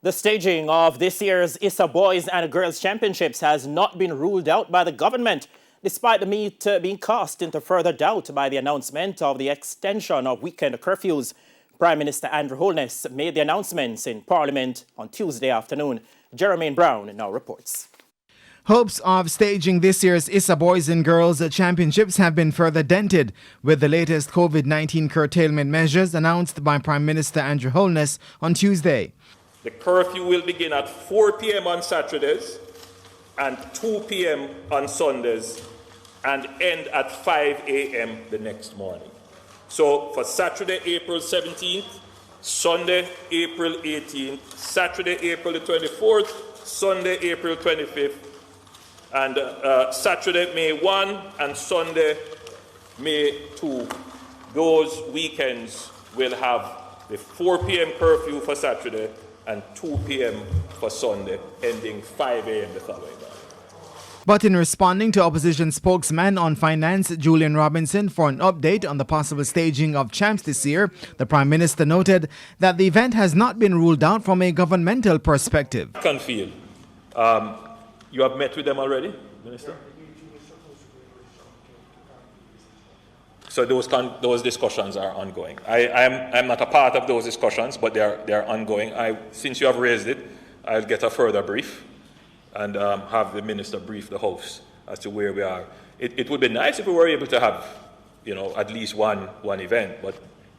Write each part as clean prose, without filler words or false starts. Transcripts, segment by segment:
The staging of this year's ISA Boys and Girls Championships has not been ruled out by the government, despite the meet being cast into further doubt by the announcement of the extension of weekend curfews. Prime Minister Andrew Holness made the announcements in Parliament on Tuesday afternoon. Jermaine Brown now reports. Hopes of staging this year's ISA Boys and Girls Championships have been further dented with the latest COVID-19 curtailment measures announced by Prime Minister Andrew Holness on Tuesday. The curfew will begin at 4 p.m. on Saturdays and 2 p.m. on Sundays and end at 5 a.m. the next morning. So for Saturday, April 17th, Sunday, April 18th, Saturday, April the 24th, Sunday, April 25th, and Saturday, May 1 and Sunday, May 2. Those weekends will have the 4 p.m. curfew for Saturday and 2 p.m. for Sunday, ending 5 a.m. the following day. But in responding to opposition spokesman on finance Julian Robinson for an update on the possible staging of champs this year, the Prime Minister noted that the event has not been ruled out from a governmental perspective. Curfew. You have met with them already, Minister? So those discussions are ongoing. I'm not a part of those discussions, but they're ongoing. Since you have raised it, I'll get a further brief and have the Minister brief the House as to where we are. It would be nice if we were able to have, at least one event. But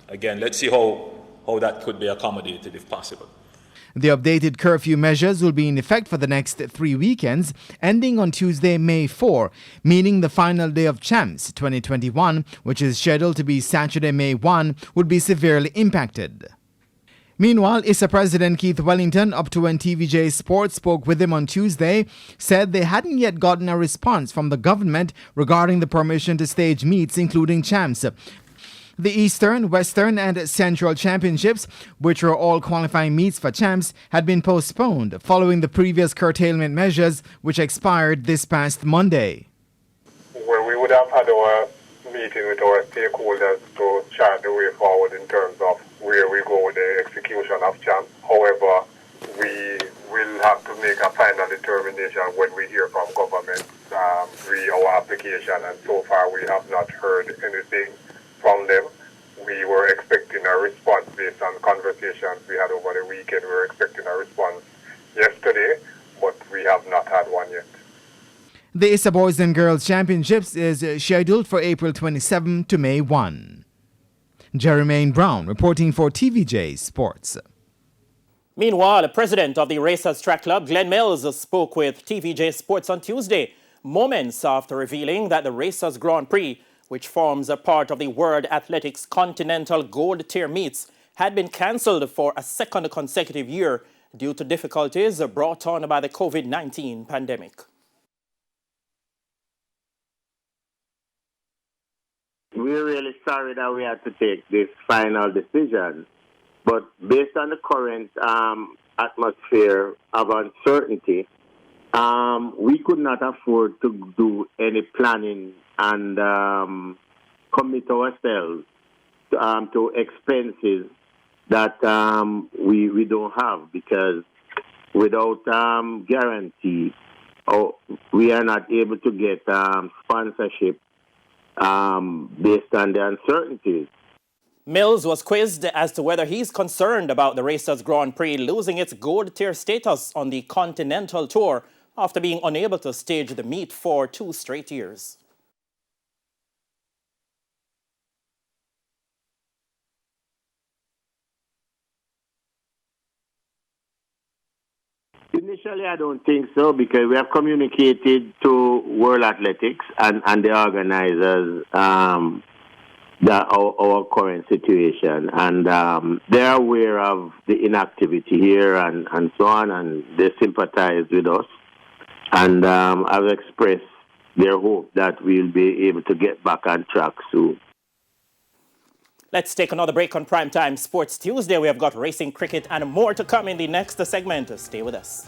again, let's see how that could be accommodated if possible. The updated curfew measures will be in effect for the next 3 weekends, ending on Tuesday, May 4, meaning the final day of Champs 2021, which is scheduled to be Saturday, May 1, would be severely impacted. Meanwhile, ISA President Keith Wellington, up to when TVJ Sports spoke with him on Tuesday, said they hadn't yet gotten a response from the government regarding the permission to stage meets, including Champs. The Eastern, Western and Central Championships, which were all qualifying meets for champs, had been postponed following the previous curtailment measures, which expired this past Monday. Well, we would have had our meeting with our stakeholders to chart the way forward in terms of where we go with the execution of champs. However, we will have to make a final determination when we hear from government re our application, and so far we have not heard anything from them. We were expecting a response based on conversations we had over the weekend. We were expecting a response yesterday, but we have not had one yet. The ISA Boys and Girls Championships is scheduled for April 27 to May 1. Jermaine Brown reporting for TVJ Sports. Meanwhile, the president of the Racers Track Club, Glenn Mills, spoke with TVJ Sports on Tuesday, moments after revealing that the Racers Grand Prix, which forms a part of the World Athletics Continental Gold Tier meets, had been cancelled for a second consecutive year due to difficulties brought on by the COVID-19 pandemic. We're really sorry that we had to take this final decision, but based on the current atmosphere of uncertainty, we could not afford to do any planning and commit ourselves to expenses that we don't have, because without guarantee, we are not able to get sponsorship based on the uncertainties. Mills was quizzed as to whether he's concerned about the Racers Grand Prix losing its gold tier status on the Continental Tour after being unable to stage the meet for 2 straight years. Initially, I don't think so, because we have communicated to World Athletics and the organizers our current situation, and they're aware of the inactivity here and so on, and they sympathize with us, and have expressed their hope that we'll be able to get back on track soon. Let's take another break on Primetime Sports Tuesday. We have got racing, cricket and more to come in the next segment. Stay with us.